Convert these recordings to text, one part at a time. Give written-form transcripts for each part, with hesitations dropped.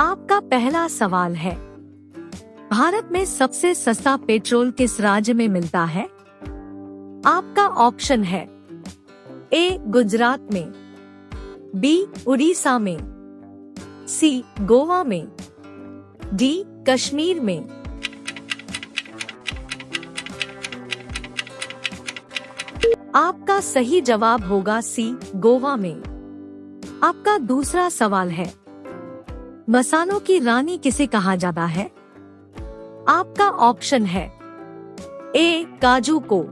आपका पहला सवाल है, भारत में सबसे सस्ता पेट्रोल किस राज्य में मिलता है? आपका ऑप्शन है ए गुजरात में, बी उड़ीसा में, सी गोवा में, डी कश्मीर में। आपका सही जवाब होगा सी गोवा में। आपका दूसरा सवाल है, मसालों की रानी किसे कहा जाता है? आपका ऑप्शन है ए काजू को,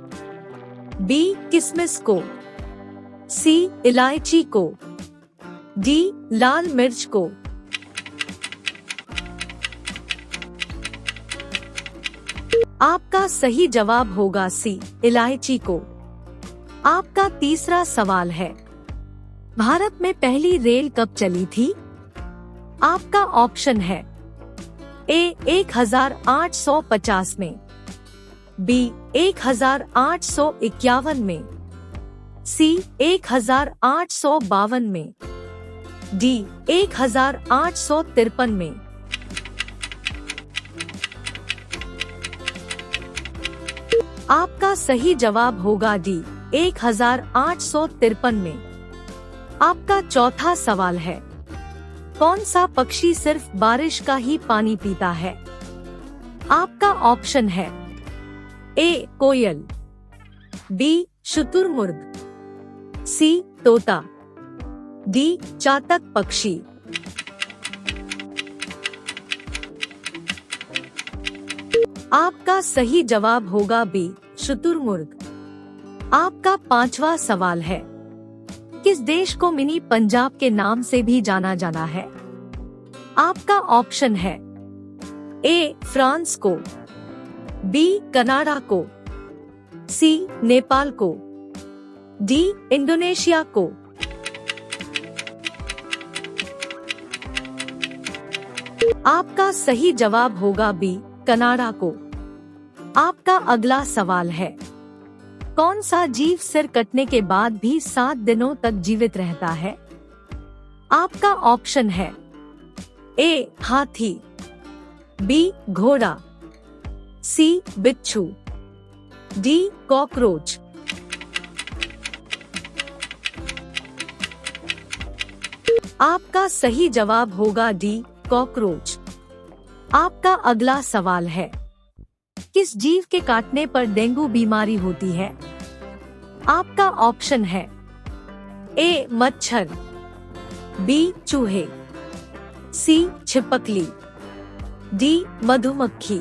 बी किशमिश को, सी इलायची को, डी लाल मिर्च को। आपका सही जवाब होगा सी इलायची को। आपका तीसरा सवाल है, भारत में पहली रेल कब चली थी? आपका ऑप्शन है ए 1850 में, बी 1851 में, सी 1852 में, डी 1853 में। आपका सही जवाब होगा डी 1853 में। आपका चौथा सवाल है, कौन सा पक्षी सिर्फ बारिश का ही पानी पीता है? आपका ऑप्शन है ए कोयल, बी शुतुरमुर्ग, सी तोता, डी चातक पक्षी। आपका सही जवाब होगा बी शुतुरमुर्ग। आपका पांचवा सवाल है, किस देश को मिनी पंजाब के नाम से भी जाना जाता है? आपका ऑप्शन है ए फ्रांस को, बी कनाडा को, सी नेपाल को, डी इंडोनेशिया को। आपका सही जवाब होगा बी कनाडा को। आपका अगला सवाल है, कौन सा जीव सिर कटने के बाद भी 7 दिनों तक जीवित रहता है? आपका ऑप्शन है ए हाथी, बी घोड़ा, सी बिच्छू, डी कॉकरोच। आपका सही जवाब होगा डी कॉकरोच। आपका अगला सवाल है, किस जीव के काटने पर डेंगू बीमारी होती है? आपका ऑप्शन है ए मच्छर, बी चूहे, सी छिपकली, डी मधुमक्खी।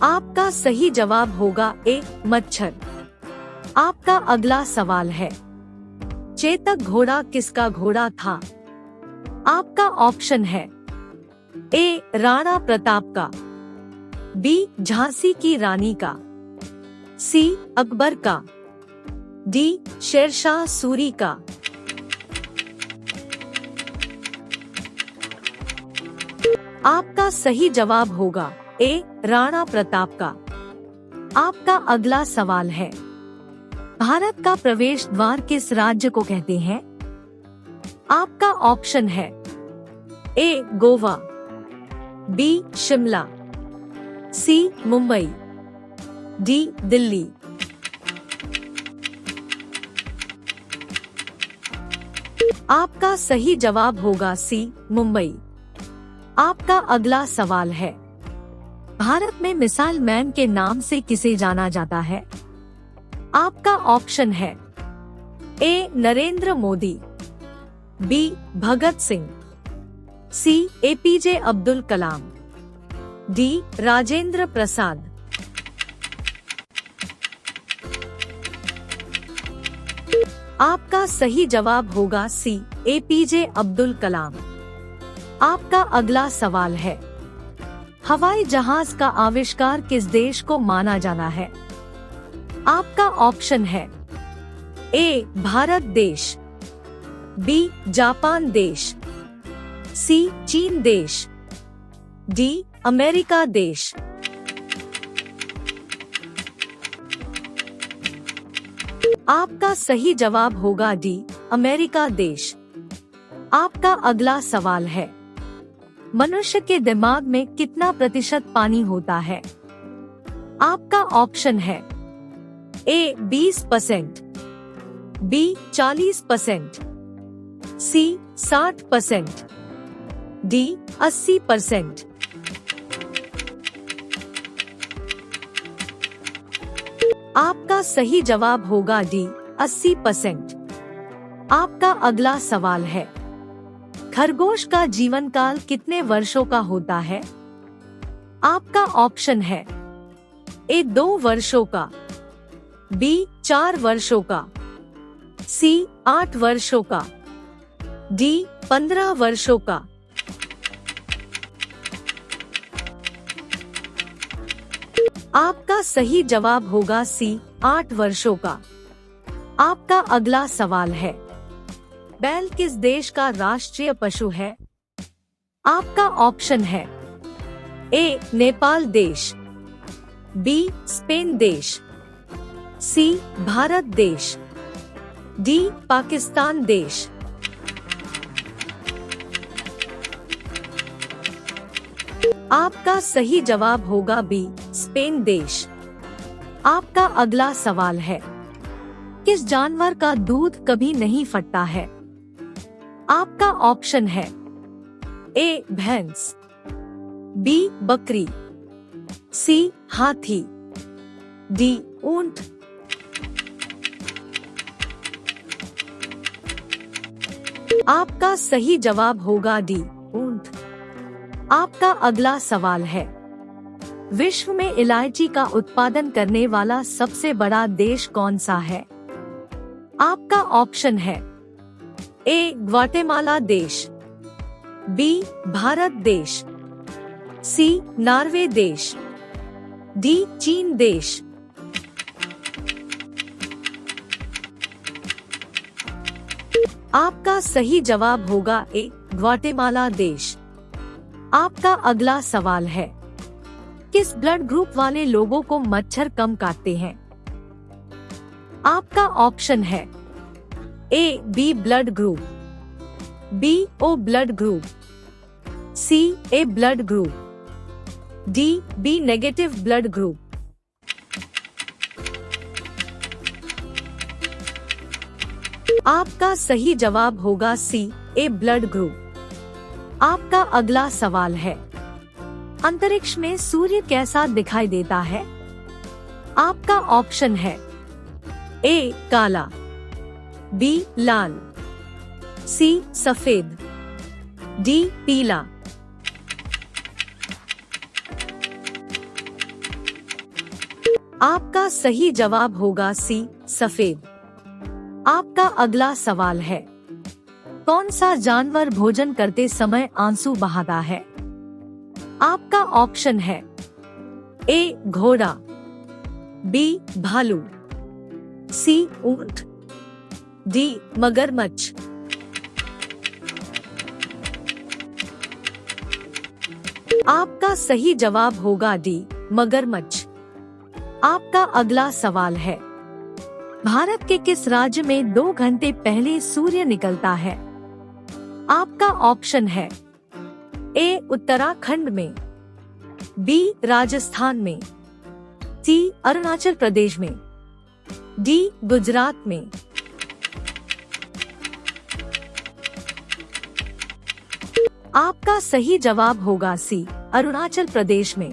आपका सही जवाब होगा ए मच्छर। आपका अगला सवाल है, चेतक घोड़ा किसका घोड़ा था? आपका ऑप्शन है ए राणा प्रताप का, बी झांसी की रानी का, सी अकबर का, डी शेरशाह सूरी का। आपका सही जवाब होगा ए राणा प्रताप का। आपका अगला सवाल है, भारत का प्रवेश द्वार किस राज्य को कहते हैं? आपका ऑप्शन है ए गोवा, बी शिमला, सी मुंबई, डी दिल्ली। आपका सही जवाब होगा सी मुंबई। आपका अगला सवाल है, भारत में मिसाइल मैन के नाम से किसे जाना जाता है? आपका ऑप्शन है ए नरेंद्र मोदी, बी भगत सिंह, सी एपीजे अब्दुल कलाम, डी राजेंद्र प्रसाद। आपका सही जवाब होगा सी एपीजे अब्दुल कलाम। आपका अगला सवाल है, हवाई जहाज का आविष्कार किस देश को माना जाना है? आपका ऑप्शन है ए भारत देश, बी जापान देश, सी चीन देश, डी अमेरिका देश। आपका सही जवाब होगा डी, अमेरिका देश। आपका अगला सवाल है, मनुष्य के दिमाग में कितना प्रतिशत पानी होता है? आपका ऑप्शन है ए 20%, बी 40%, सी 60%, डी 80%। आपका सही जवाब होगा डी, 80%। आपका अगला सवाल है, खरगोश का जीवन काल कितने वर्षों का होता है? आपका ऑप्शन है ए 2 वर्षों का, बी 4 वर्षों का, सी 8 वर्षों का, डी 15 वर्षों का। आपका सही जवाब होगा सी, 8 वर्षों का। आपका अगला सवाल है, बैल किस देश का राष्ट्रीय पशु है? आपका ऑप्शन है ए नेपाल देश, बी स्पेन देश, सी भारत देश, डी पाकिस्तान देश। आपका सही जवाब होगा बी, स्पेन देश। आपका अगला सवाल है, किस जानवर का दूध कभी नहीं फटता है? आपका ऑप्शन है ए भैंस, बी बकरी, सी हाथी, डी ऊंट। आपका सही जवाब होगा डी, ऊंट। आपका अगला सवाल है, विश्व में इलायची का उत्पादन करने वाला सबसे बड़ा देश कौन सा है? आपका ऑप्शन है ए ग्वाटेमाला देश, बी भारत देश, सी नॉर्वे देश, डी चीन देश। आपका सही जवाब होगा ए ग्वाटेमाला देश। आपका अगला सवाल है, किस ब्लड ग्रुप वाले लोगों को मच्छर कम काटते हैं? आपका ऑप्शन है A B blood group, B O blood group, C A blood group, D B negative blood group. आपका सही जवाब होगा सी, ए ब्लड ग्रुप। आपका अगला सवाल है, अंतरिक्ष में सूर्य कैसा दिखाई देता है? आपका ऑप्शन है ए काला, बी लाल, सी सफेद, डी पीला। आपका सही जवाब होगा सी, सफेद। आपका अगला सवाल है, कौन सा जानवर भोजन करते समय आंसू बहाता है? आपका ऑप्शन है ए घोड़ा, बी भालू, सी ऊंट, डी मगरमच्छ। आपका सही जवाब होगा डी, मगरमच्छ। आपका अगला सवाल है, भारत के किस राज्य में 2 घंटे पहले सूर्य निकलता है? आपका ऑप्शन है ए उत्तराखंड में, बी राजस्थान में, सी अरुणाचल प्रदेश में, डी गुजरात में। आपका सही जवाब होगा सी, अरुणाचल प्रदेश में।